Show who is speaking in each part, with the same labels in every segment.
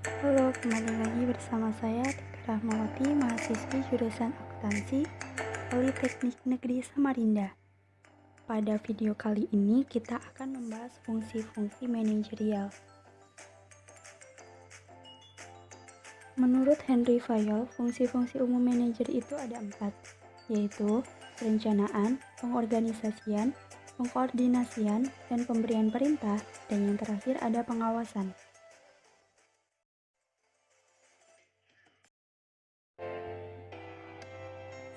Speaker 1: Halo, kembali lagi bersama saya Tika Rahmawati, mahasiswi jurusan Akuntansi Politeknik Negeri Samarinda. Pada video kali ini kita akan membahas fungsi-fungsi manajerial. Menurut Henry Fayol, fungsi-fungsi umum manajer itu ada 4, yaitu perencanaan, pengorganisasian, pengkoordinasian, dan pemberian perintah, dan yang terakhir ada pengawasan.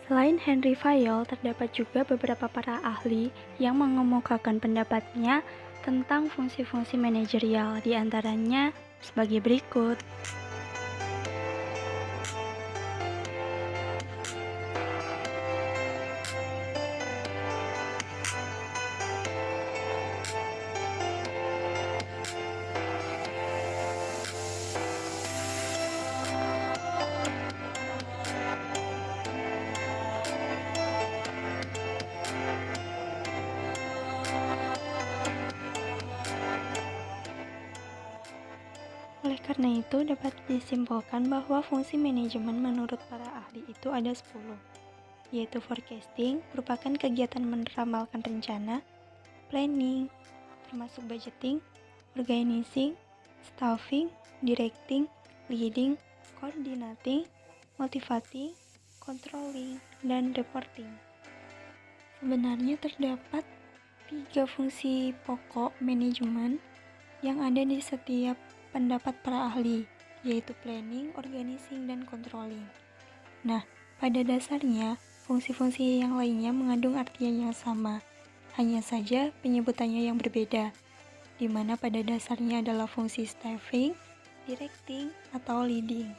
Speaker 1: Selain Henry Fayol, terdapat juga beberapa para ahli yang mengemukakan pendapatnya tentang fungsi-fungsi manajerial, di antaranya sebagai berikut. Oleh karena itu, dapat disimpulkan bahwa fungsi manajemen menurut para ahli itu ada 10, yaitu forecasting, merupakan kegiatan meramalkan rencana, planning, termasuk budgeting, organizing, staffing, directing, leading, coordinating, motivating, controlling, dan reporting. Sebenarnya terdapat 3 fungsi pokok manajemen yang ada di setiap pendapat para ahli, yaitu planning, organizing, dan controlling. Nah, pada dasarnya, fungsi-fungsi yang lainnya mengandung artian yang sama, hanya saja penyebutannya yang berbeda, di mana pada dasarnya adalah fungsi staffing, directing, atau leading.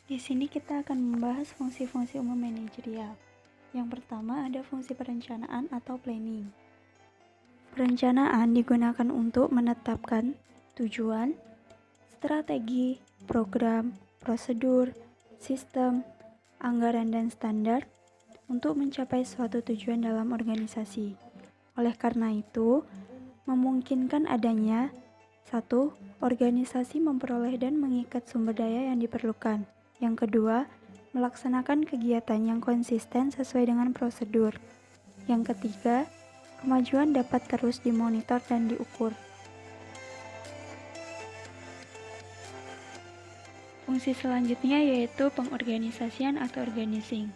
Speaker 1: Di sini kita akan membahas fungsi-fungsi umum manajerial. Yang pertama ada fungsi perencanaan atau planning. Perencanaan digunakan untuk menetapkan tujuan, strategi, program, prosedur, sistem, anggaran, dan standar untuk mencapai suatu tujuan dalam organisasi. Oleh karena itu, memungkinkan adanya 1. Organisasi memperoleh dan mengikat sumber daya yang diperlukan. Yang kedua, melaksanakan kegiatan yang konsisten sesuai dengan prosedur. Yang ketiga, kemajuan dapat terus dimonitor dan diukur. Fungsi selanjutnya yaitu pengorganisasian atau organizing,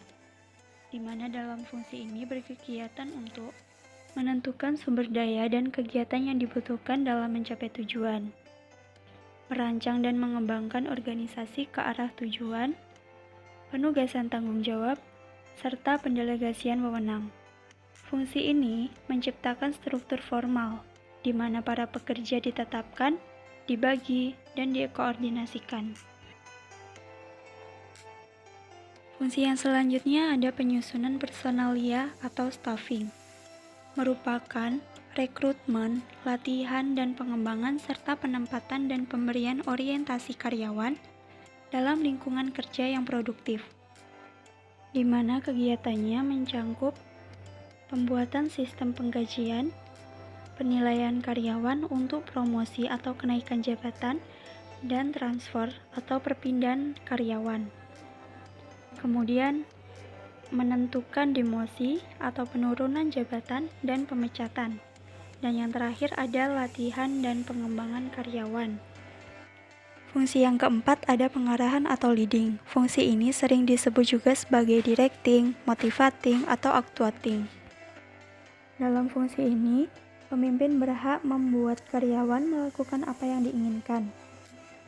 Speaker 1: di mana dalam fungsi ini berkegiatan untuk menentukan sumber daya dan kegiatan yang dibutuhkan dalam mencapai tujuan, merancang dan mengembangkan organisasi ke arah tujuan, penugasan tanggung jawab, serta pendelegasian wewenang. Fungsi ini menciptakan struktur formal, di mana para pekerja ditetapkan, dibagi, dan dikoordinasikan. Fungsi yang selanjutnya ada penyusunan personalia atau staffing, merupakan rekrutmen, latihan, dan pengembangan serta penempatan dan pemberian orientasi karyawan dalam lingkungan kerja yang produktif, di mana kegiatannya mencangkup pembuatan sistem penggajian, penilaian karyawan untuk promosi atau kenaikan jabatan, dan transfer atau perpindahan karyawan. Kemudian, menentukan demosi atau penurunan jabatan dan pemecatan. Dan yang terakhir ada latihan dan pengembangan karyawan. Fungsi yang keempat ada pengarahan atau leading. Fungsi ini sering disebut juga sebagai directing, motivating, atau actuating. Dalam fungsi ini, pemimpin berhak membuat karyawan melakukan apa yang diinginkan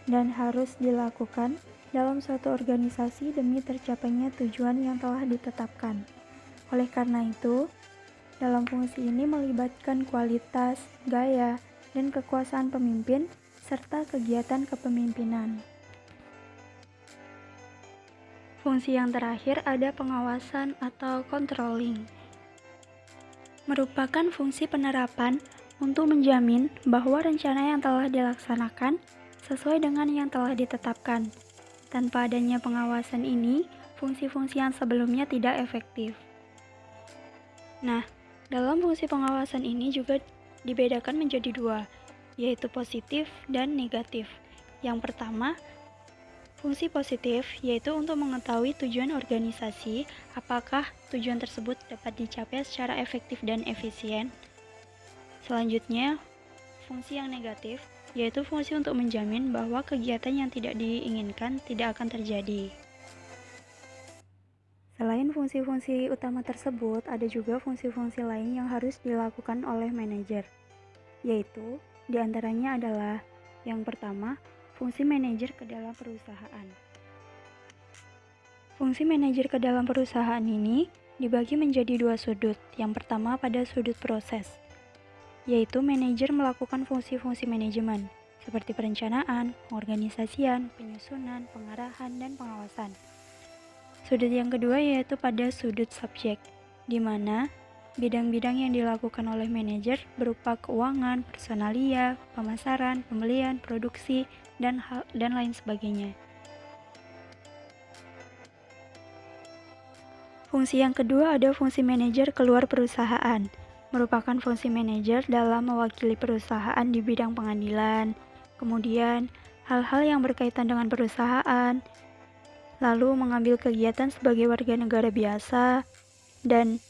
Speaker 1: dan harus dilakukan dalam suatu organisasi demi tercapainya tujuan yang telah ditetapkan. Oleh karena itu, dalam fungsi ini melibatkan kualitas, gaya, dan kekuasaan pemimpin serta kegiatan kepemimpinan. Fungsi yang terakhir ada pengawasan atau controlling, merupakan fungsi penerapan untuk menjamin bahwa rencana yang telah dilaksanakan sesuai dengan yang telah ditetapkan. Tanpa adanya pengawasan ini, fungsi-fungsi yang sebelumnya tidak efektif. Nah, dalam fungsi pengawasan ini juga dibedakan menjadi 2, yaitu positif dan negatif. Yang pertama, fungsi positif yaitu untuk mengetahui tujuan organisasi, apakah tujuan tersebut dapat dicapai secara efektif dan efisien. Selanjutnya, fungsi yang negatif yaitu fungsi untuk menjamin bahwa kegiatan yang tidak diinginkan tidak akan terjadi. Selain fungsi-fungsi utama tersebut, ada juga fungsi-fungsi lain yang harus dilakukan oleh manajer, yaitu diantaranya adalah yang pertama, fungsi manajer ke dalam perusahaan. Fungsi manajer ke dalam perusahaan ini dibagi menjadi dua sudut. Yang pertama pada sudut proses, yaitu manajer melakukan fungsi-fungsi manajemen, seperti perencanaan, pengorganisasian, penyusunan, pengarahan, dan pengawasan. Sudut yang kedua yaitu pada sudut subjek, di mana bidang-bidang yang dilakukan oleh manajer berupa keuangan, personalia, pemasaran, pembelian, produksi, dan lain sebagainya. Fungsi yang kedua ada fungsi manajer keluar perusahaan, merupakan fungsi manajer dalam mewakili perusahaan di bidang pengadilan, kemudian hal-hal yang berkaitan dengan perusahaan, lalu mengambil kegiatan sebagai warga negara biasa, dan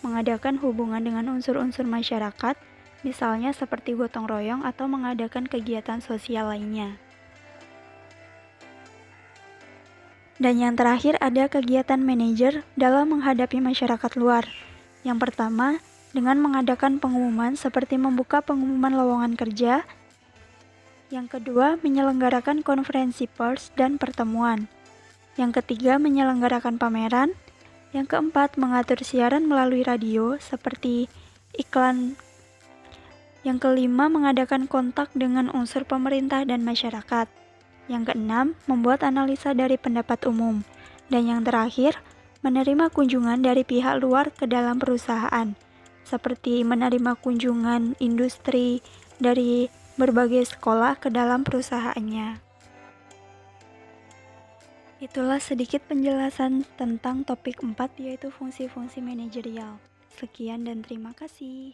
Speaker 1: mengadakan hubungan dengan unsur-unsur masyarakat, misalnya seperti gotong royong atau mengadakan kegiatan sosial lainnya. Dan yang terakhir ada kegiatan manajer dalam menghadapi masyarakat luar. Yang pertama, dengan mengadakan pengumuman seperti membuka pengumuman lowongan kerja. Yang kedua, menyelenggarakan konferensi pers dan pertemuan. Yang ketiga, menyelenggarakan pameran. Yang keempat, mengatur siaran melalui radio seperti iklan. Yang kelima, mengadakan kontak dengan unsur pemerintah dan masyarakat. Yang keenam, membuat analisa dari pendapat umum. Dan yang terakhir, menerima kunjungan dari pihak luar ke dalam perusahaan, seperti menerima kunjungan industri dari berbagai sekolah ke dalam perusahaannya. Itulah sedikit penjelasan tentang topik 4 yaitu fungsi-fungsi manajerial. Sekian dan terima kasih.